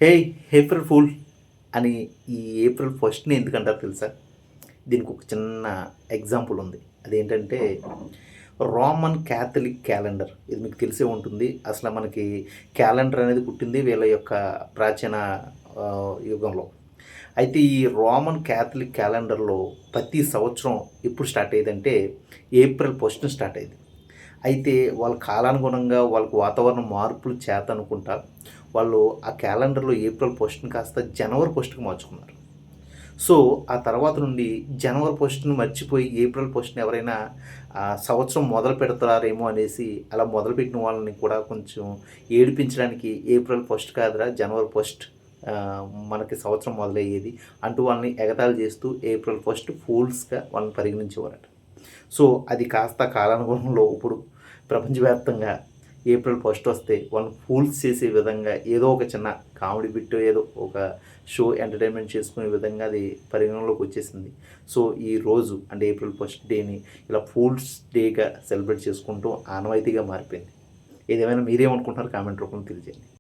హే April fool అని ఈ April ఫస్ట్‌ని ఎందుకంటారో తెలుసా? దీనికి ఒక చిన్న ఎగ్జాంపుల్ ఉంది. అదేంటంటే రోమన్ క్యాథలిక్ క్యాలెండర్. ఇది మీకు తెలిసే ఉంటుంది. అసల మనకి క్యాలెండర్ అనేది పుట్టింది వీళ్ళ యొక్క ప్రాచీన యుగంలో. అయితే ఈ రోమన్ క్యాథలిక్ క్యాలెండర్‌లో ప్రతి సంవత్సరం ఎప్పుడు స్టార్ట్ అయ్యేదంటే ఏప్రిల్ ఫస్ట్‌న స్టార్ట్ అయ్యేది. అయితే వాళ్ళ కాలానుగుణంగా వాళ్ళకి వాతావరణ మార్పుల చేత అనుకుంటా, వాళ్ళు ఆ క్యాలెండర్‌లో ఏప్రిల్ ఫస్ట్‌ని కాస్త జనవరి ఫస్ట్‌కి మార్చుకున్నారు. సో, ఆ తర్వాత నుండి జనవరి ఫస్ట్‌ని మర్చిపోయి ఏప్రిల్ ఫస్ట్‌ని ఎవరైనా సంవత్సరం మొదలు పెడతారేమో అనేసి అలా మొదలుపెట్టిన వాళ్ళని కూడా కొంచెం ఏడిపించడానికి ఏప్రిల్ ఫస్ట్ కాదురా జనవరి ఫస్ట్ మనకి సంవత్సరం మొదలయ్యేది అంటూ వాళ్ళని ఎగతాళి చేస్తూ ఏప్రిల్ ఫస్ట్ ఫూల్స్‌గా వాళ్ళని పరిగణించేవారట. సో, అది కాస్త కాలానుగుణంలో ఇప్పుడు ప్రపంచవ్యాప్తంగా ఏప్రిల్ ఫస్ట్ వస్తే వాళ్ళని ఫూల్స్ చేసే విధంగా ఏదో ఒక చిన్న కామెడీ బిట్టో ఏదో ఒక షో ఎంటర్‌టైన్‌మెంట్ చేసుకునే విధంగా అది పరిగణనలోకి వచ్చేసింది. సో, ఈ రోజు అంటే ఏప్రిల్ ఫస్ట్ డేని ఇలా ఫూల్స్ డేగా సెలబ్రేట్ చేసుకుంటూ ఆనవాయితీగా మారిపోయింది. ఏదేమైనా మీరేమనుకుంటున్నారో కామెంట్ రూపంలో తెలియజేయండి.